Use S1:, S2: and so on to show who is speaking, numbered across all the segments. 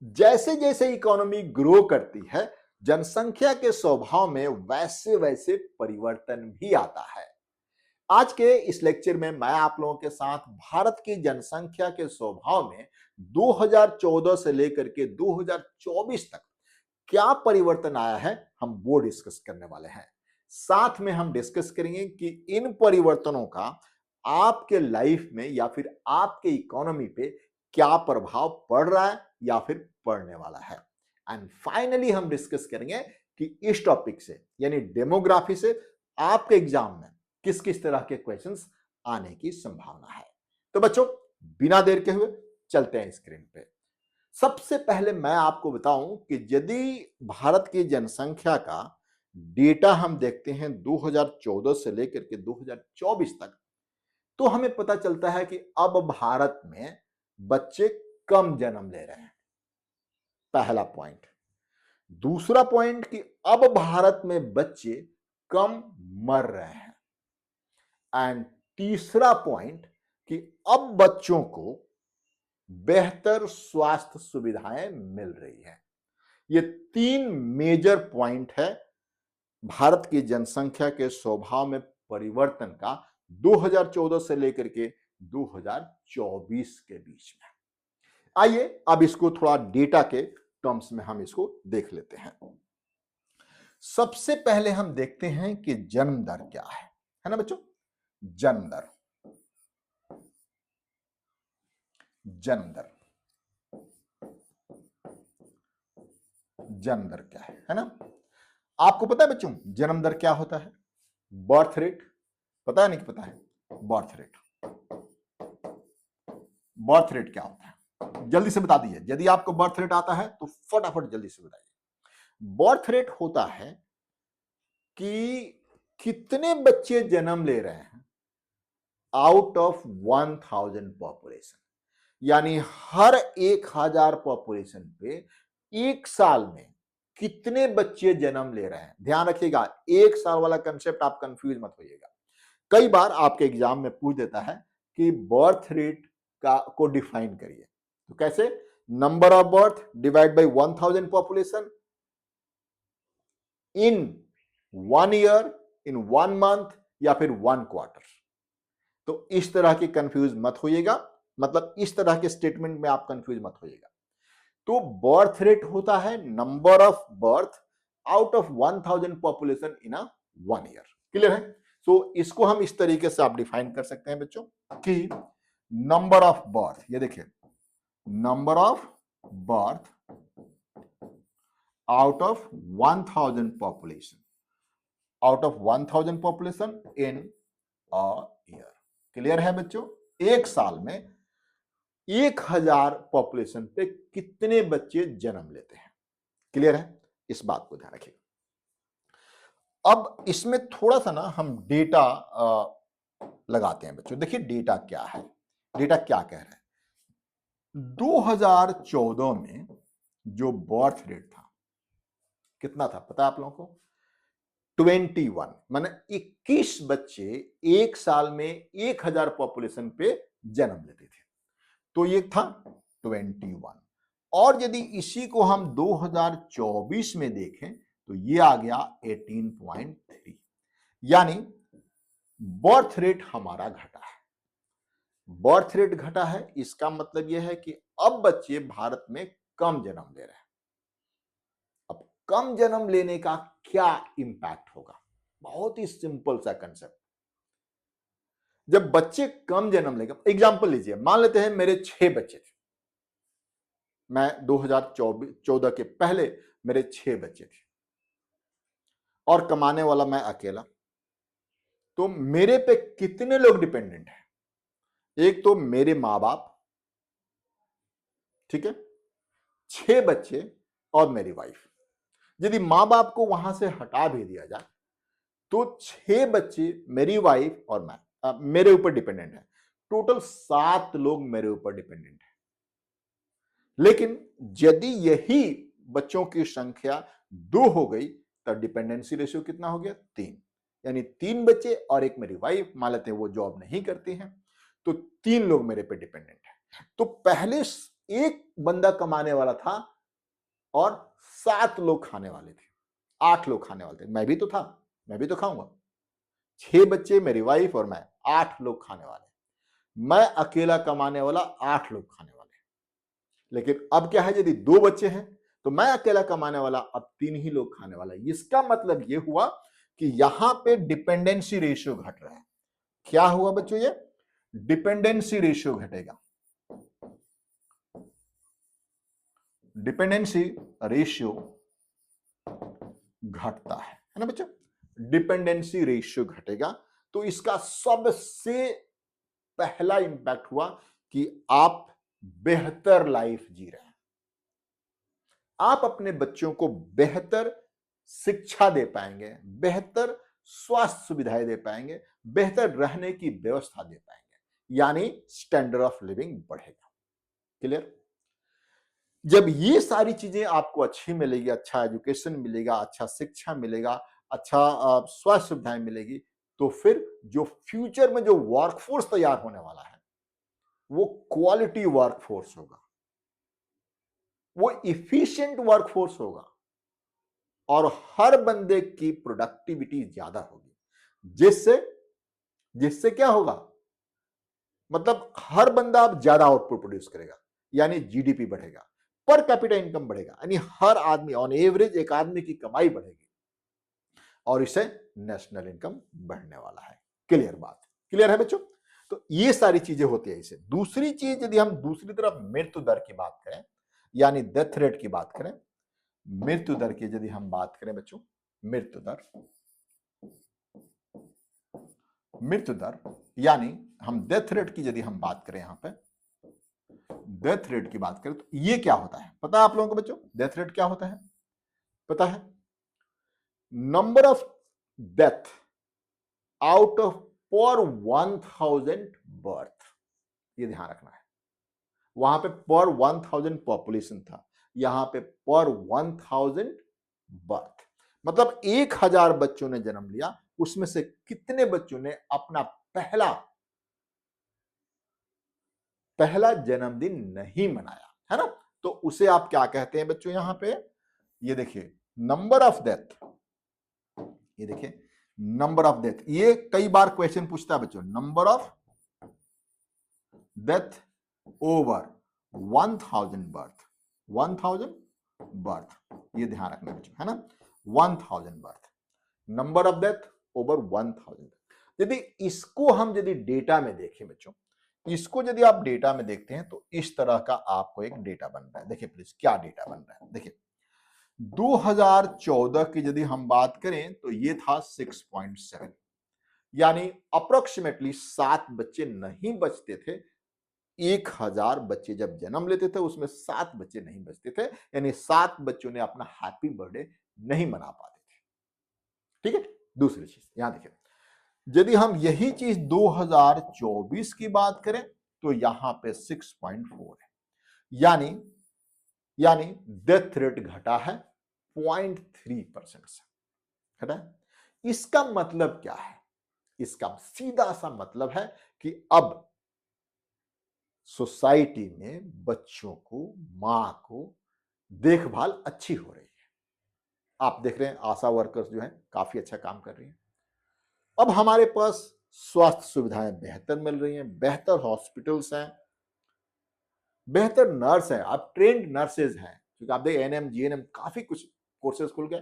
S1: जैसे जैसे economy grow करती है, जनसंख्या के स्वभाव में वैसे वैसे परिवर्तन भी आता है। आज के इस लेक्चर में मैं आप लोगों के साथ भारत की जनसंख्या के स्वभाव में 2014 से लेकर के 2024 तक क्या परिवर्तन आया है, हम वो डिस्कस करने वाले हैं। साथ में हम डिस्कस करेंगे कि इन परिवर्तनों का आपके लाइफ में या फिर आपके इकोनॉमी पे क्या प्रभाव पड़ रहा है या फिर पड़ने वाला है। एंड फाइनली हम डिस्कस करेंगे कि इस टॉपिक से यानी डेमोग्राफी से आपके एग्जाम में किस किस तरह के क्वेश्चंस आने की संभावना है। तो बच्चों, बिना देर के हुए चलते हैं स्क्रीन पे। सबसे पहले मैं आपको बताऊं कि यदि भारत की जनसंख्या का डेटा हम देखते हैं 2014 से लेकर के 2024 तक, तो हमें पता चलता है कि अब भारत में बच्चे कम जन्म ले रहे हैं। पहला पॉइंट। दूसरा पॉइंट कि अब भारत में बच्चे कम मर रहे हैं। एंड तीसरा पॉइंट कि अब बच्चों को बेहतर स्वास्थ्य सुविधाएं मिल रही हैं। ये तीन मेजर पॉइंट है भारत की जनसंख्या के स्वभाव में परिवर्तन का 2014 से लेकर के 2024 के बीच में। आइए अब इसको थोड़ा डेटा के टर्म्स में हम इसको देख लेते हैं। सबसे पहले हम देखते हैं कि जन्म दर क्या है ना बच्चों? जन्म दर जन्म दर जन्म दर क्या है ना? आपको पता है बच्चों जन्म दर क्या होता है? बर्थ रेट पता है? नहीं पता है? बर्थ रेट क्या होता है? जल्दी से बता दीजिए। यदि आपको बर्थ रेट आता है तो फटाफट जल्दी से बताइए। बर्थ रेट होता है कि कितने बच्चे जन्म ले रहे हैं आउट ऑफ 1000 पॉपुलेशन, यानी हर 1000 पॉपुलेशन पे एक साल में कितने बच्चे जन्म ले रहे हैं। ध्यान रखिएगा, एक साल वाला कंसेप्ट आप कंफ्यूज मत होइएगा। कई बार आपके एग्जाम में पूछ देता है कि बर्थ रेट का को डिफाइन करिए, तो कैसे? Number of birth divide by 1000 population in 1 year, in 1 month या फिर 1 क्वार्टर। तो इस तरह की कंफ्यूज मत होइएगा, मतलब इस तरह के स्टेटमेंट में आप कंफ्यूज मत होइएगा। तो बर्थ रेट होता है number of birth out of 1000 population in a 1 year. Clear है? सो इसको हम इस तरीके से आप डिफाइन कर सकते हैं बच्चों कि नंबर ऑफ बर्थ, ये देखिए, number of birth out of 1000 population, out of 1000 population in a year. Clear है बच्चों? एक साल में 1000 पॉपुलेशन पे कितने बच्चे जन्म लेते हैं। क्लियर है? इस बात को ध्यान रखिए। अब इसमें थोड़ा सा ना हम डेटा लगाते हैं बच्चों। देखिए डेटा क्या है, डेटा क्या कह रहा है। 2014 में जो बर्थ रेट था कितना था पता है आप लोगों को? 21, माने 21 बच्चे एक साल में 1000 पॉपुलेशन पे जन्म लेते थे। तो ये था 21। और यदि इसी को हम 2024 में देखें तो ये आ गया 18.3, यानी बर्थ रेट हमारा घटा है। बर्थ रेट घटा है, इसका मतलब यह है कि अब बच्चे भारत में कम जन्म ले रहे हैं। अब कम जन्म लेने का क्या इंपैक्ट होगा? बहुत ही सिंपल सा कंसेप्ट। जब बच्चे कम जन्म लेंगे, एग्जाम्पल लीजिए, मान लेते हैं मेरे 6 बच्चे थे, मैं 2014 के पहले मेरे 6 बच्चे थे और कमाने वाला मैं अकेला। तो मेरे पे कितने लोग डिपेंडेंट हैं? एक तो मेरे मां बाप, ठीक है, 6 बच्चे और मेरी वाइफ। यदि मां बाप को वहां से हटा भी दिया जाए तो 6 बच्चे, मेरी वाइफ और मैं मेरे ऊपर डिपेंडेंट है। टोटल 7 लोग मेरे ऊपर डिपेंडेंट है। लेकिन यदि यही बच्चों की संख्या 2 हो गई तो डिपेंडेंसी रेशियो कितना हो गया? 3, यानी 3 बच्चे और एक मेरी वाइफ, मान लेते हैं वो जॉब नहीं करती हैं, तो 3 लोग मेरे पे डिपेंडेंट है। तो पहले एक बंदा कमाने वाला था और 7 लोग खाने वाले थे, 8 लोग खाने वाले थे। मैं भी तो था, मैं भी तो खाऊंगा। 6 बच्चे, मेरी वाइफ और मैं, 8 लोग खाने वाले। मैं अकेला कमाने वाला, 8 लोग खाने वाले। लेकिन अब क्या है, यदि 2 बच्चे हैं तो मैं अकेला कमाने वाला, अब 3 ही लोग खाने वाला। इसका मतलब यह हुआ कि यहां पे डिपेंडेंसी रेशियो घट रहा है। क्या हुआ बच्चों, ये डिपेंडेंसी रेशियो घटेगा। डिपेंडेंसी रेशियो घटता है ना बच्चों। डिपेंडेंसी रेशियो घटेगा तो इसका सबसे पहला इंपैक्ट हुआ कि आप बेहतर लाइफ जी रहे हैं। आप अपने बच्चों को बेहतर शिक्षा दे पाएंगे, बेहतर स्वास्थ्य सुविधाएं दे पाएंगे, बेहतर रहने की व्यवस्था दे पाएंगे, यानी स्टैंडर्ड ऑफ लिविंग बढ़ेगा। क्लियर? जब ये सारी चीजें आपको अच्छी मिलेगी, अच्छा एजुकेशन मिलेगा, अच्छा शिक्षा मिलेगा, अच्छा स्वास्थ्य सुविधाएं मिलेगी, तो फिर जो फ्यूचर में जो वर्कफोर्स तैयार होने वाला है वो क्वालिटी वर्कफोर्स होगा, वो इफिशिएंट वर्कफोर्स होगा और हर बंदे की प्रोडक्टिविटी ज्यादा होगी, जिससे जिससे क्या होगा, मतलब हर बंदा अब ज्यादा आउटपुट प्रोड्यूस करेगा, यानी जीडीपी बढ़ेगा, पर कैपिटा इनकम बढ़ेगा, यानी हर आदमी ऑन एवरेज एक आदमी की कमाई बढ़ेगी और इससे नेशनल इनकम बढ़ने वाला है। क्लियर बात? क्लियर है बच्चों? तो ये सारी चीजें होती है इसे। दूसरी चीज, यदि हम दूसरी तरफ मृत्यु दर की बात करें, यानी डेथ रेट की बात करें, मृत्यु दर की यदि हम बात करें बच्चों, मृत्यु दर, मृत्यु दर यानी हम डेथ रेट की यदि हम बात करें, यहां पे डेथ रेट की बात करें तो ये क्या होता है पता है आप लोगों को बच्चों? डेथ रेट क्या होता है पता है? Number of death out of पर 1000 बर्थ, ये ध्यान रखना है। वहां पे पर 1000 पॉपुलेशन था, यहां पे पर 1000 बर्थ, मतलब 1000 बच्चों ने जन्म लिया, उसमें से कितने बच्चों ने अपना पहला पहला जन्मदिन नहीं मनाया, है ना? तो उसे आप क्या कहते हैं बच्चों? यहां पे ये देखिए नंबर ऑफ डेथ, ये देखिए नंबर ऑफ डेथ, ये कई बार क्वेश्चन पूछता है बच्चों, number of death over 1000 birth, 1000 birth, ये ध्यान रखना बच्चों, है ना? 1000 birth, number of death over 1000। यदि इसको हम यदि डेटा में देखें बच्चों, इसको यदि आप डेटा में देखते हैं तो इस तरह का आपको एक डेटा बन रहा है। देखिए प्लीज क्या डेटा बन रहा है, देखिए 2014 की यदि हम बात करें तो ये था 6.7, यानी अप्रोक्सीमेटली 7 बच्चे नहीं बचते थे। 1000 बच्चे जब जन्म लेते थे उसमें 7 बच्चे नहीं बचते थे, यानी 7 बच्चों ने अपना हैप्पी बर्थडे नहीं मना पाते थे। ठीक है? दूसरी चीज यहां देखिए, यदि हम यही चीज 2024 की बात करें तो यहां पे 6.4 है, यानी यानी डेथ रेट घटा है 0.3% से, घटा है। इसका मतलब क्या है? इसका सीधा सा मतलब है कि अब सोसाइटी में बच्चों को, मां को देखभाल अच्छी हो रही है। आप देख रहे हैं आशा वर्कर्स जो हैं काफी अच्छा काम कर रही हैं। अब हमारे पास स्वास्थ्य सुविधाएं बेहतर मिल रही हैं, बेहतर हॉस्पिटल्स हैं, बेहतर नर्स है, आप ट्रेंड नर्सेज हैं, क्योंकि आप देखिए एएनएम जीएनएम काफी कुछ कोर्सेज खुल गए।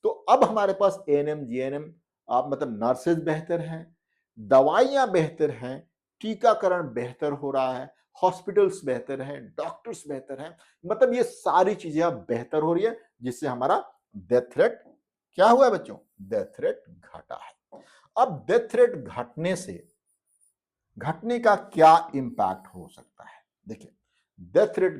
S1: तो अब हमारे पास एएनएम जीएनएम आप मतलब नर्सेज बेहतर हैं, दवाइयां बेहतर हैं, टीकाकरण बेहतर हो रहा है, हॉस्पिटल्स बेहतर हैं, डॉक्टर्स बेहतर हैं, मतलब ये सारी चीजें अब बेहतर हो रही है, जिससे हमारा डेथ रेट क्या हुआ है बच्चों? डेथ रेट घटा है। अब डेथ रेट घटने का क्या इंपैक्ट हो सकता है? देखिए डेथ रेट